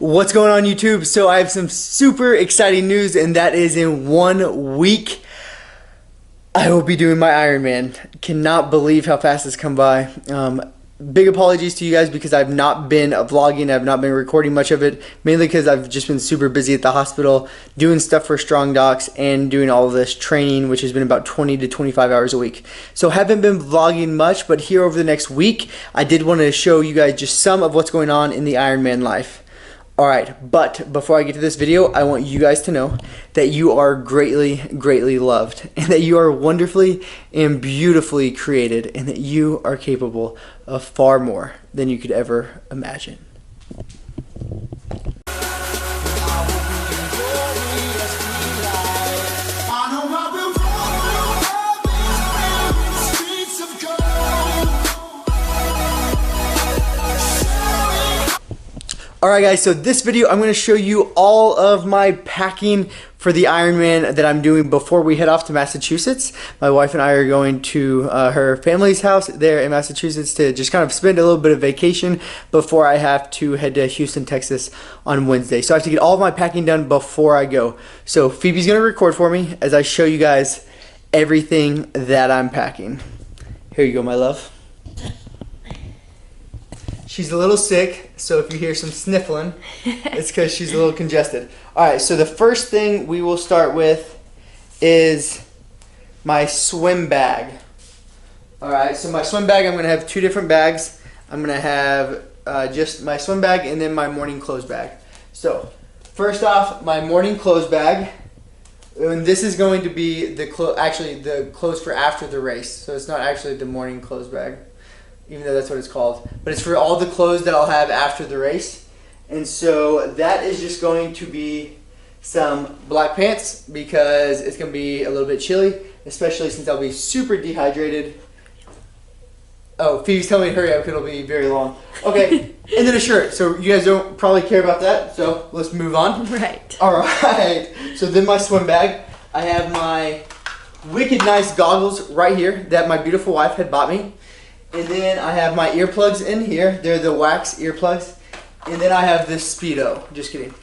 What's going on YouTube? So I have some super exciting news, and that is in 1 week I will be doing my Ironman. Cannot believe how fast it's come by. Big apologies to you guys because I've not been vlogging, I've not been recording much of it, mainly because I've just been super busy at the hospital doing stuff for Strong Docs and doing all of this training, which has been about 20 to 25 hours a week. So haven't been vlogging much, but here over the next week, I did want to show you guys just some of what's going on in the Ironman life. Alright, but before I get to this video, I want you guys to know that you are greatly, greatly loved, and that you are wonderfully and beautifully created, and that you are capable of far more than you could ever imagine. Alright guys, so this video I'm going to show you all of my packing for the Ironman that I'm doing before we head off to Massachusetts. My wife and I are going to her family's house there in Massachusetts to just kind of spend a little bit of vacation before I have to head to Houston, Texas on Wednesday. So I have to get all of my packing done before I go. So Phoebe's going to record for me as I show you guys everything that I'm packing. Here you go, my love. She's a little sick, so if you hear some sniffling, it's because she's a little congested. Alright, so the first thing we will start with is my swim bag. Alright, so my swim bag, I'm going to have two different bags. I'm going to have just my swim bag and then my morning clothes bag. So, first off, my morning clothes bag. And this is going to be the clothes for after the race. So it's not actually the morning clothes bag, even though that's what it's called. But it's for all the clothes that I'll have after the race. And so that is just going to be some black pants because it's going to be a little bit chilly, especially since I'll be super dehydrated. Oh, Phoebe's telling me to hurry up because it'll be very long. Okay, and then a shirt. So you guys don't probably care about that, so let's move on. Right. Alright, so then my swim bag. I have my wicked nice goggles right here that my beautiful wife had bought me. And then I have my earplugs in here. They're the wax earplugs. And then I have this Speedo. Just kidding.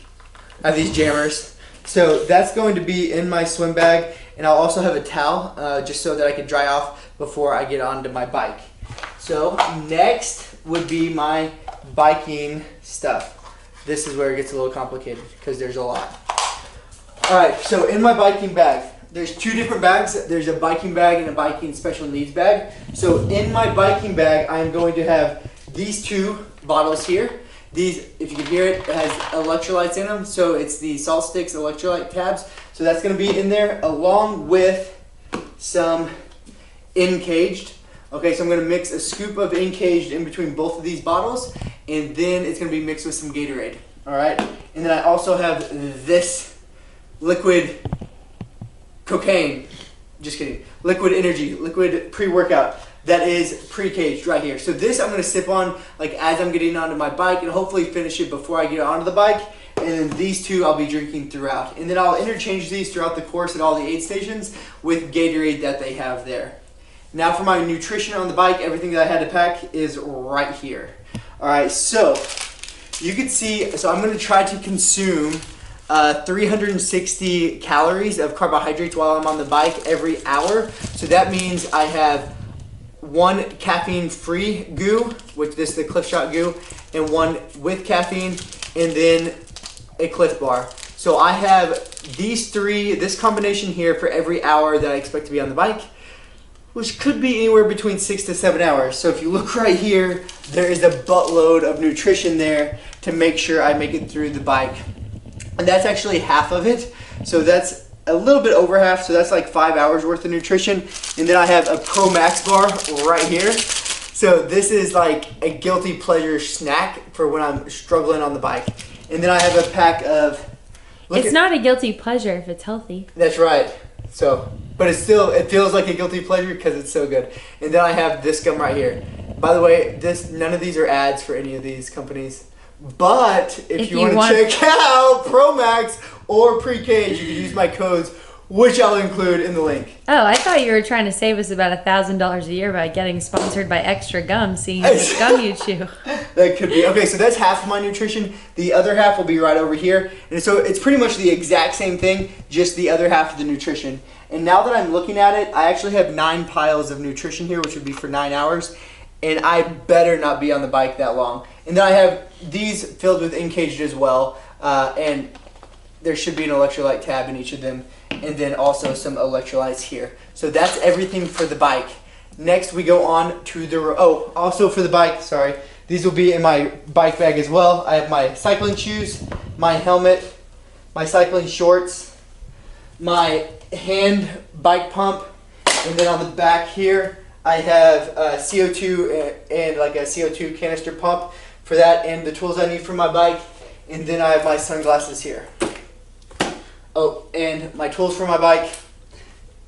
I have these jammers. So that's going to be in my swim bag. And I'll also have a towel just so that I can dry off before I get onto my bike. So next would be my biking stuff. This is where it gets a little complicated because there's a lot. Alright, so in my biking bag, there's two different bags. There's a biking bag and a biking special needs bag. So in my biking bag, I'm going to have these two bottles here. These, if you can hear it, has electrolytes in them. So it's the Salt Sticks electrolyte tabs. So that's going to be in there along with some Encaged. Okay, so I'm going to mix a scoop of Encaged in between both of these bottles. And then it's going to be mixed with some Gatorade. Alright, and then I also have this liquid cocaine, just kidding, liquid energy, liquid pre-workout that is pre-caged right here. So this I'm going to sip on like as I'm getting onto my bike and hopefully finish it before I get onto the bike. And then these two I'll be drinking throughout. And then I'll interchange these throughout the course at all the aid stations with Gatorade that they have there. Now for my nutrition on the bike, everything that I had to pack is right here. Alright, so you can see, so I'm going to try to consume 360 calories of carbohydrates while I'm on the bike every hour. So that means I have one caffeine-free goo, which this is the Cliff Shot goo, and one with caffeine, and then a Cliff Bar. So I have these three, this combination here for every hour that I expect to be on the bike, which could be anywhere between 6 to 7 hours. So if you look right here, there is a buttload of nutrition there to make sure I make it through the bike. And that's actually half of it. So that's a little bit over half. So that's like 5 hours worth of nutrition. And then I have a Pro Max bar right here. So this is like a guilty pleasure snack for when I'm struggling on the bike. And then I have a pack of... It's not a guilty pleasure if it's healthy. That's right. So, but it's still, it feels like a guilty pleasure because it's so good. And then I have this gum right here. By the way, none of these are ads for any of these companies. But if you want to check out Pro Max or Pre-Cage, you can use my codes which I'll include in the link. Oh, I thought you were trying to save us about $1,000 a year by getting sponsored by Extra Gum, seeing how much gum you chew. That could be. Okay, so that's half of my nutrition. The other half will be right over here. And so it's pretty much the exact same thing, just the other half of the nutrition. And now that I'm looking at it, I actually have 9 piles of nutrition here, which would be for 9 hours. And I better not be on the bike that long. And then I have these filled with Encaged as well. And there should be an electrolyte tab in each of them. And then also some electrolytes here. So that's everything for the bike. Next we go on to the, also for the bike, sorry. These will be in my bike bag as well. I have my cycling shoes, my helmet, my cycling shorts, my hand bike pump, and then on the back here I have CO2 and like a CO2 canister pump for that and the tools I need for my bike. And then I have my sunglasses here. Oh, and my tools for my bike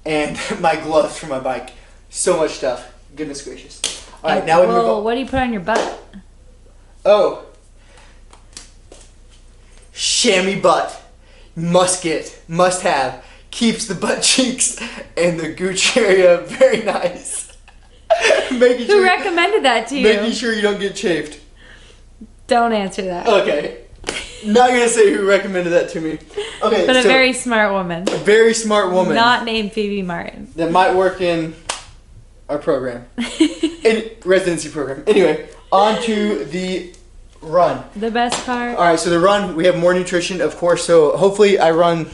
and my gloves for my bike. So much stuff. Goodness gracious. All right, now we move on. What do you put on your butt? Oh, chamois butt. Must get, must have. Keeps the butt cheeks and the gooch area very nice. Who recommended that to you? Making sure you don't get chafed. Don't answer that. Okay. Not gonna say who recommended that to me. Okay, but a very smart woman. A very smart woman. Not named Phoebe Martin. That might work in our program. In residency program. Anyway, on to the run. The best part. All right, so the run, we have more nutrition, of course. So hopefully I run,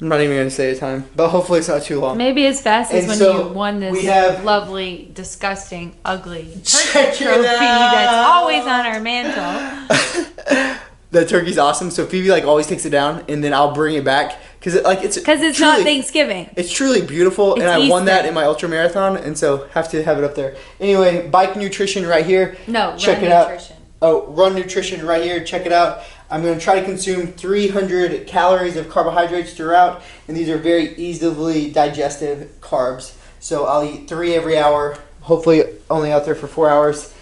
I'm not even going to say a time, but hopefully it's not too long. Maybe as fast as And when so you won this lovely, disgusting, ugly turkey trophy that's always on our mantle. The turkey's awesome. So Phoebe like always takes it down, and then I'll bring it back because it's truly, not Thanksgiving. It's truly beautiful, and I won that in my ultra marathon, and so have to have it up there. Anyway, bike nutrition right here. No, check it out. Oh, run nutrition right here. Check it out. I'm going to try to consume 300 calories of carbohydrates throughout, and these are very easily digestive carbs. So I'll eat 3 every hour, hopefully only out there for 4 hours.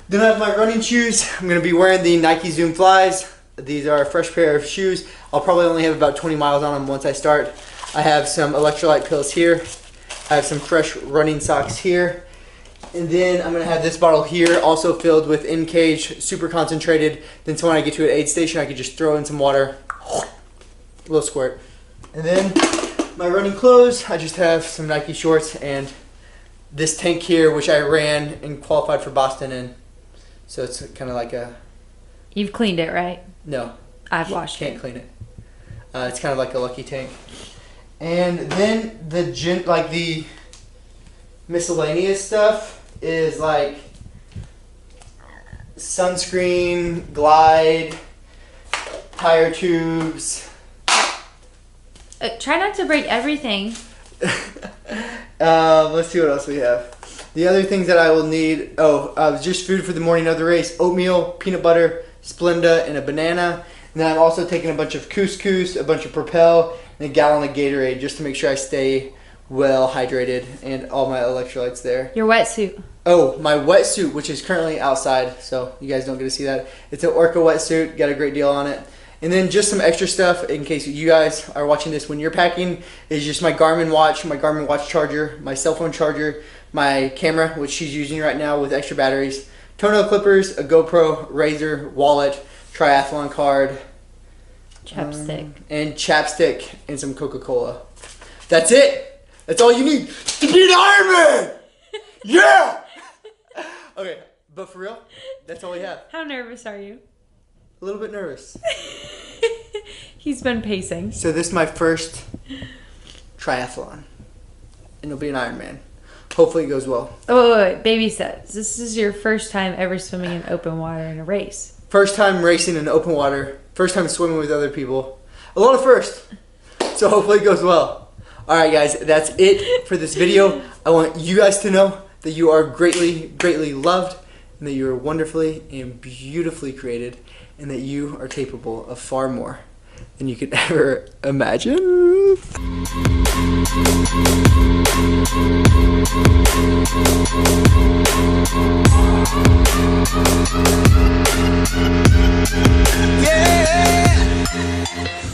Then I have my running shoes. I'm going to be wearing the Nike Zoom Flies. These are a fresh pair of shoes. I'll probably only have about 20 miles on them once I start. I have some electrolyte pills here. I have some fresh running socks here. And then I'm going to have this bottle here also filled with Encaged, super concentrated. Then so when I get to an aid station, I can just throw in some water. A little squirt. And then my running clothes, I just have some Nike shorts and this tank here, which I ran and qualified for Boston in. So it's kind of like a... You've cleaned it, right? No. I've washed it. Can't clean it. It's kind of like a lucky tank. And then the miscellaneous stuff is like sunscreen, Glide, tire tubes. Try not to break everything. Let's see what else we have. The other things that I will need, just food for the morning of the race. Oatmeal, peanut butter, Splenda, and a banana. And then I'm also taking a bunch of couscous, a bunch of Propel, and a gallon of Gatorade just to make sure I stay well hydrated and all my electrolytes there. Your wetsuit. Oh, my wetsuit, which is currently outside, so you guys don't get to see that. It's an Orca wetsuit, got a great deal on it. And then just some extra stuff in case you guys are watching this when you're packing is just my Garmin watch charger, my cell phone charger, my camera, which she's using right now with extra batteries, toenail clippers, a GoPro, razor, wallet, triathlon card, chapstick, and some Coca-Cola. That's it. That's all you need to be an Ironman. Yeah. Okay, but for real, that's all we have. How nervous are you? A little bit nervous. He's been pacing. So this is my first triathlon, and it'll be an Ironman. Hopefully it goes well. Oh, wait. Baby steps. This is your first time ever swimming in open water in a race. First time racing in open water. First time swimming with other people. A lot of firsts. So hopefully it goes well. Alright guys, that's it for this video. I want you guys to know that you are greatly, greatly loved, and that you are wonderfully and beautifully created, and that you are capable of far more than you could ever imagine. Yeah.